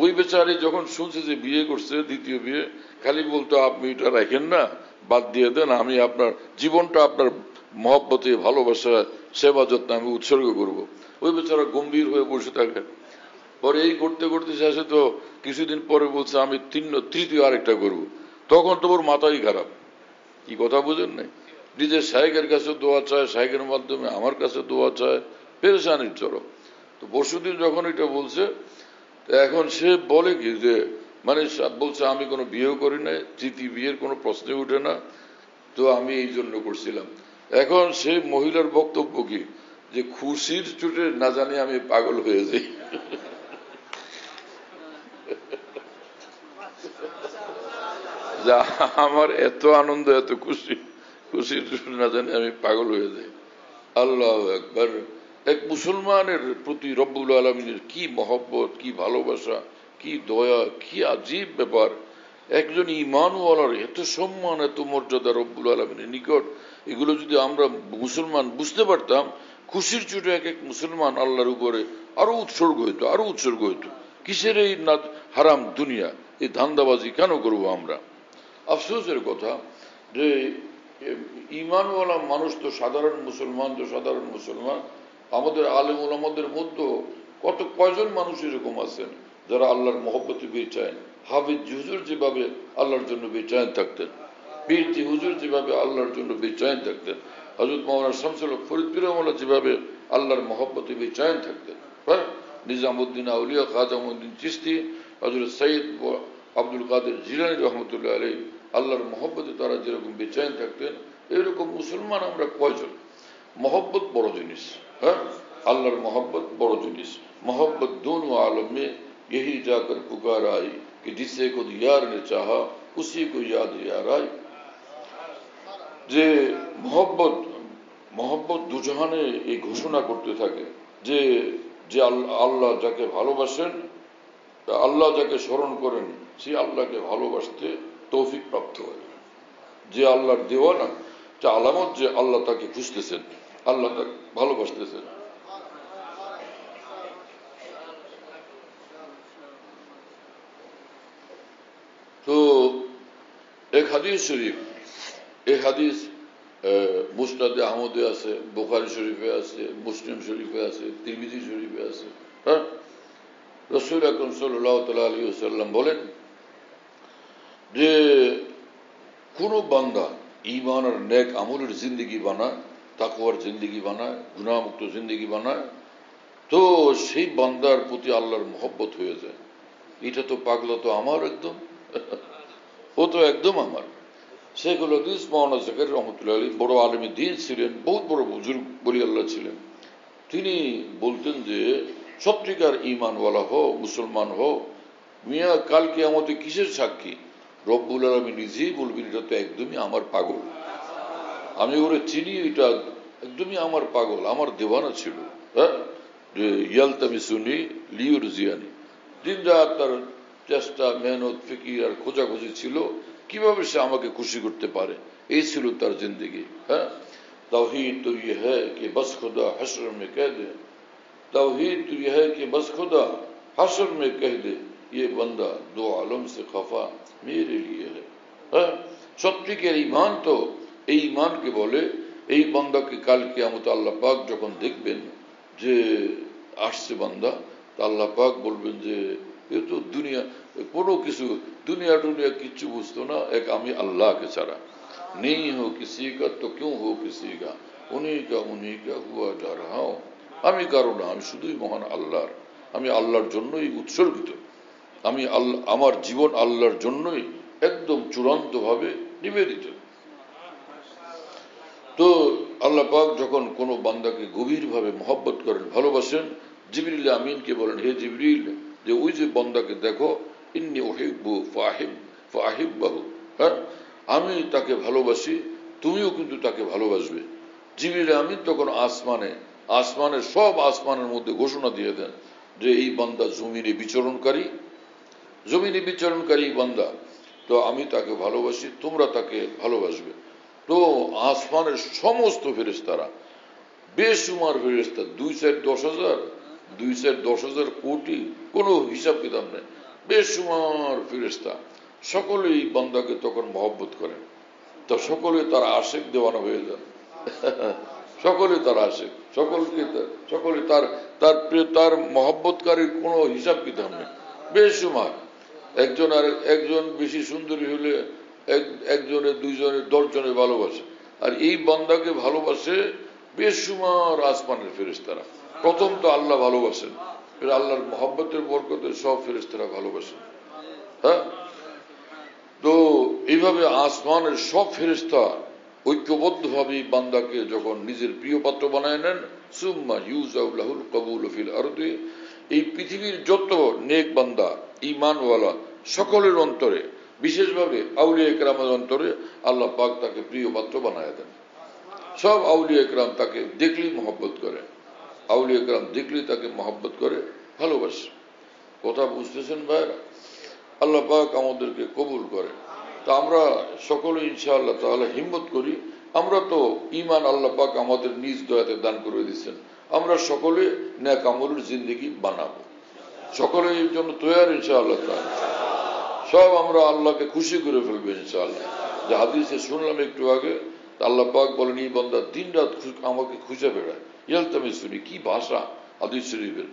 ওই বেচারি যখন শুনছে যে বিয়ে করছে, দ্বিতীয় বিয়ে, খালি বলতো আপনি এটা রাখেন না, বাদ দিয়ে দেন, আমি আপনার জীবনটা আপনার মহব্বতে, ভালোবাসা, সেবা যত্ন আমি উৎসর্গ করব। ওই বেচারা গম্ভীর হয়ে বসে থাকে। পরে এই করতে করতে শেষে তো কিছুদিন পরে বলছে আমি তৃতীয় আরেকটা করব। তখন তো ওর মাথাই খারাপ। কি কথা বুঝেন নাই? নিজের শায়েকের কাছে দোয়া চায়, শায়েকের মাধ্যমে আমার কাছে দোয়া চায়, পেরেশানির চরম। তো পরশুদিন যখন এটা বলছে, এখন সে বলে কি যে মানে বলছে আমি কোনো বিয়েও করি নাই, তৃতীয় বিয়ের কোনো প্রশ্নে উঠে না, তো আমি এই জন্য করছিলাম। এখন সেই মহিলার বক্তব্য কি যে খুশির চোটে না জানি আমি পাগল হয়ে যাই। যা আমার এত আনন্দ, এত খুশির চোটে না জানি আমি পাগল হয়ে যাই। আল্লাহ একবার, এক মুসলমানের প্রতি রব্বুল আলমিনের কি মহব্বত, কি ভালোবাসা, কি দয়া, কি আজীব ব্যাপার। একজন ঈমানওয়ালার এত সম্মান, এত মর্যাদা রব্বুল আলমিনের নিকট। এগুলো যদি আমরা মুসলমান বুঝতে পারতাম, খুশির চোটে এক এক মুসলমান আল্লাহর উপরে আরো উৎসর্গ হইতো। কিসের এই হারাম দুনিয়া, এই ধান্দাবাজি কেন করবো আমরা? আফসোসের কথা যে ঈমানওয়ালা মানুষ তো সাধারণ মুসলমান, আমাদের আলেম ওলামাদের মধ্যে কয়জন মানুষ এরকম আছেন যারা আল্লাহর মহব্বতে বেচায়েন। হাফিজ হুজুর যেভাবে আল্লাহর জন্য বেচায়েন থাকতেন, পীরজি হুজুর যেভাবে আল্লাহর জন্য বেচায়েন থাকতেন, হযরত মাওলানা শামসুল হক ফরিদ পীর রহমাতুল্লাহ যেভাবে আল্লাহর মহব্বতে বেচায়েন থাকতেন, হ্যাঁ, নিজামউদ্দিন আউলিয়া, খাজামউদ্দিন চিশতি, হযরত সৈয়দ আব্দুল কাদের জিলানী রহমতুল্লাহ আলাইহি আল্লাহর মহব্বতে তারা যেরকম বেচায়েন থাকতেন, এরকম মুসলমান আমরা কয়জন? मोहब्बत बड़ो जिनिस, अल्लाहर मोहब्बत बड़ो जिनिस। मोहब्बत दोनों आलम में यही जाकर पुकार आई कि जिसे खुद यार ने चाहा उसी को याद यार आई। যে মোহব্বত দুজাহানে এই ঘোষণা করতে থাকে যে যে আল্লাহ যাকে ভালোবাসেন, আল্লাহ যাকে স্মরণ করেন, সে আল্লাহকে ভালোবাসতে তৌফিক প্রাপ্ত হয়। যে আল্লাহর দেওয়ানা, যে আলামত যে আল্লাহ তাকে খুঁজতেছেন, আল্লাহ তাকে ভালোবাসতেছেন। তো এক হাদিস শরীফ, এই হাদিস মুসনাদে আহমদে আছে, বুখারী শরীফে আছে, মুসলিম শরীফে আছে, তিরমিজি শরীফে আছে। হ্যাঁ, রাসূল আকরাম সাল্লাল্লাহু তাআলা আলাইহি ওয়াসাল্লাম বলেন যে কোন বান্দা ঈমান আর নেক আমলের জিন্দেগি বানায়, তাকওয়ার জিন্দেগি বানায়, গুনাহমুক্ত জিন্দেগি বানায়, তো সেই বান্দার প্রতি আল্লাহর মহব্বত হয়ে যায়। এটা তো পাগলা তো আমার একদম, ও তো একদম আমার। শেখুল হাদিস মাওলানা জাকারিয়া রহমতুল্লাহ আলাইহি বড় আলেম দ্বীন ছিলেন, বহুত বড় বুজুর্গ বলি আল্লাহ ছিলেন। তিনি বলতেন যে সত্যিকার ঈমানওয়ালা হও, মুসলমান হও, মিয়া কাল কিয়ামতে কিসের সাক্ষী? রব্বুল আলামিন নিজেই বলবেন এটা তো একদমই আমার পাগল, আমি ওরে চিনি, এটা একদমই আমার পাগল, আমার দেওয়ানা ছিল। হ্যাঁ, যে ইয়ালতামিসুনি লিউরজিয়ানি, দিন রাত তার চেষ্টা, মেহনত, ফিকির আর খোঁজাখুঁজি ছিল কিভাবে সে আমাকে খুশি করতে পারে, এই ছিল তার জিন্দগি। হ্যাঁ, तौहीद तो ये है कि बस खुदा हश्र में कह दे, तौहीद तो ये है कि बस खुदा हश्र में कह दे, ये बंदा दो आलम से खफा मेरे लिए है। হ্যাঁ, সত্যিকার ঈমান তো এই ঈমানকে বলে, এই বান্দাকে কাল কিয়ামতে আল্লাহ পাক যখন দেখবেন যে আসছে বান্দা, তা আল্লাহ পাক বলবেন যে এ তো দুনিয়া কোনো কিছু, দুনিয়া কিচ্ছু বুঝতো না, এক আমি আল্লাহকে ছাড়া। नहीं हो किसी का तो क्यों हो किसी का, उन्हीं का हुआ जा रहा हूं। আমি কারো না, আমি শুধুই মহান আল্লাহর, আমি আল্লাহর জন্যই উৎসর্গিত, আমি আমার জীবন আল্লাহর জন্যই একদম চূড়ান্ত ভাবে নিবেদিত। তো আল্লাহ পাক যখন কোনো বান্দাকে গভীর ভাবে মহব্বত করেন, ভালোবাসেন, জিবরিল আমিনকে বলেন, হে জিবরিল, যে ওই যে বান্দাকে দেখো, ইন্নী উহিব্বু ফাহিব্বাহু, হ্যাঁ, আমি তাকে ভালোবাসি, তুমিও কিন্তু তাকে ভালোবাসবে। জিবরিল আমিন তখন আসমানের সব আসমানের মধ্যে ঘোষণা দিয়ে দেন যে এই বান্দা জমিনে বিচরণকারী বান্দা, তো আমি তাকে ভালোবাসি, তোমরা তাকে ভালোবাসবে। তো আসমানের সমস্ত ফেরেশতারা বেশুমার ফেরেশতা, 2-10,000, 2-10,000 কোটি, কোনো হিসাব কিতাব নেই, বেশুমার ফেরেশতা। সকলেই বান্দাকে তখন মহব্বত করেন, তো সকলে তার আশেক দেওয়ানা হয়ে যান। সকলে তার আশেক, সকলে তার মহব্বতকারীর কোনো হিসাব কিতাব নেই, বেশুমার। একজন বেশি সুন্দরী হলে একজনে, দুইজনে, 10 জনে ভালোবাসে, আর এই বান্দাকে ভালোবাসে বেশুমার আসমানের ফেরেশতারা। প্রথম তো আল্লাহ ভালোবাসেন, ফের আল্লাহর মহব্বতের বরকতে সব ফেরেশতারা ভালোবাসেন। হ্যাঁ, তো এইভাবে আসমানের সব ফেরেশতা ঐক্যবদ্ধভাবে বান্দাকে যখন নিজের প্রিয় পাত্র বানায় নেন, সুম্মা ইউজাউ লাহুল কবুল ফিল আরদি, এই পৃথিবীর যত নেক বান্দা ঈমানওয়ালা সকলের অন্তরে, বিশেষভাবে আউলিয়া ইকরামের অন্তরে আল্লাহ পাক তাকে প্রিয় পাত্র বানায় দেন। সব আউলিয়া ইকরাম তাকে দেখলেই মহব্বত করে, আউলিয়া ইকরাম দেখলেই তাকে মহব্বত করে, ভালোবাসে। কথা বুঝতেছেন ভাইরা? আল্লাহ পাক আমাদেরকে কবুল করে। তা আমরা সকলে ইনশাআল্লাহ তাআলা হিম্মত করি। আমরা তো ঈমান আল্লাহ পাক আমাদের নিজ দয়াতে দান করে দিচ্ছেন, আমরা সকলে নেক আমলের জিন্দেগি বানাবো, সকলে এর জন্য তৈয়ার ইনশাআল্লাহ তাআলা। সব আমরা আল্লাহকে খুশি করে ফেলবো ইনশাআল্লাহ। যে হাদিসে শুনলাম একটু আগে, আল্লাহ পাক বলেন এই বান্দা দিন রাত আমাকে খুঁজে বেড়ায়, ইয়ালতামিসুনি, কি ভাষা হাদিস শরীফের,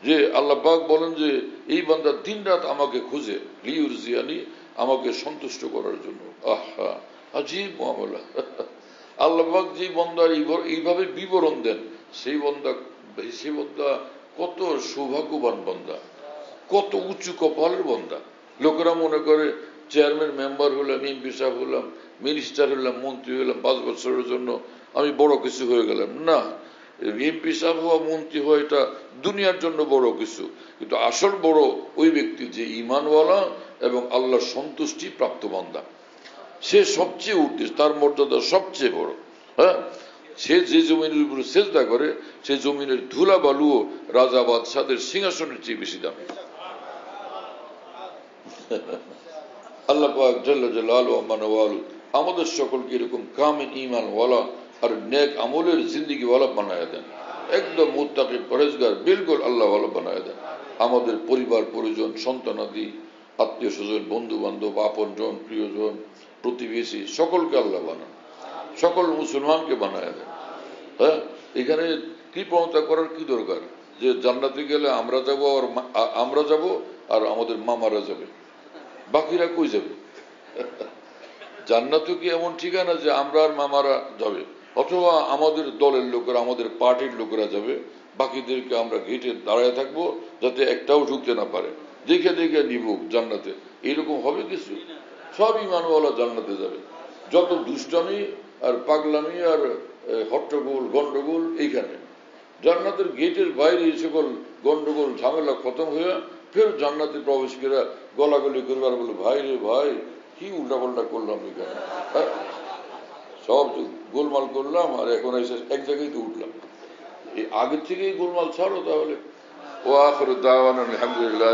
যে আল্লাহ পাক বলেন যে এই বান্দা দিন রাত আমাকে খুঁজে, লিউরজিয়ানি, আমাকে সন্তুষ্ট করার জন্য। আহা, আজীব মামলা। আল্লাহ পাক যে বান্দার এইভাবে বিবরণ দেন, সেই বান্দা কত সৌভাগ্যবান বান্দা, কত উঁচু কপালের বান্দা। লোকেরা মনে করে চেয়ারম্যান, মেম্বার হলাম, এমপি সাহেব হলাম, মিনিস্টার হলাম, মন্ত্রী হলাম, 5 বছরের জন্য আমি বড় কিছু হয়ে গেলাম। না, এমপি সাহেব হওয়া, মন্ত্রী হওয়া এটা দুনিয়ার জন্য বড় কিছু, কিন্তু আসল বড় ওই ব্যক্তি যে ঈমানওয়ালা এবং আল্লাহর সন্তুষ্টি প্রাপ্ত বান্দা, সে সবচেয়ে ঊর্ধ্বে, তার মর্যাদা সবচেয়ে বড়। হ্যাঁ, সে যে জমিনের উপরে সেজদা করে, সে জমিনের ধুলা বালুও রাজা বাদশাদের সিংহাসনের চেয়ে বেশি দামি। আল্লাহ পাক জাল্লা জালালুহু ওয়া মানওয়ালু আমাদের সকলকে এরকম কামিল ঈমানওয়ালা আর নেক আমলের জিন্দেগিওয়ালা বানায় দেন, একদম মুত্তাকি পরহেজগার বিলকুল আল্লাহওয়ালা বানায় দেন। আমাদের পরিবার পরিজন, সন্তানাদি, আত্মীয় স্বজন, বন্ধু বান্ধব, আপনজন, প্রিয়জন, প্রতিবেশী সকলকে আল্লাহ বানান, সকল মুসলমানকে বানায় দেন। হ্যাঁ, এখানে কৃপণতা করার কি দরকার? যে জান্নাতে গেলে আমরা যাব আর আমাদের মামারা যাবে, বাকিরা কই যাবে? জান্নাত কি এমন ঠিকানা যে আমরা আর মামারা যাবে, অথবা আমাদের দলের লোকেরা, আমাদের পার্টির লোকেরা যাবে, বাকিদেরকে আমরা গেটে দাঁড়ায় থাকবো যাতে একটাও ঢুকতে না পারে, দেখে দেখে নিব জান্নাতে? এরকম হবে কিছু? সব ঈমানওয়ালা জান্নাতে যাবে। যত দুষ্টামি আর পাগলামি আর হট্টগোল গন্ডগোল এইখানে, জান্নাতের গেটের বাইরে এই সকল গন্ডগোল ঝামেলা খতম হয়ে ফের জান্নাতে প্রবেশ করে গলাগলি করবার বলে, ভাই রে ভাই, কি উল্টাপাল্টা করলাম এখানে, সব গোলমাল করলাম আর এখন এসে এক জায়গায় তো উঠলাম। এই আগের থেকেই গোলমাল ছাড়ো তাহলে। ও আখিরু দাওয়ানা আলহামদুলিল্লাহ।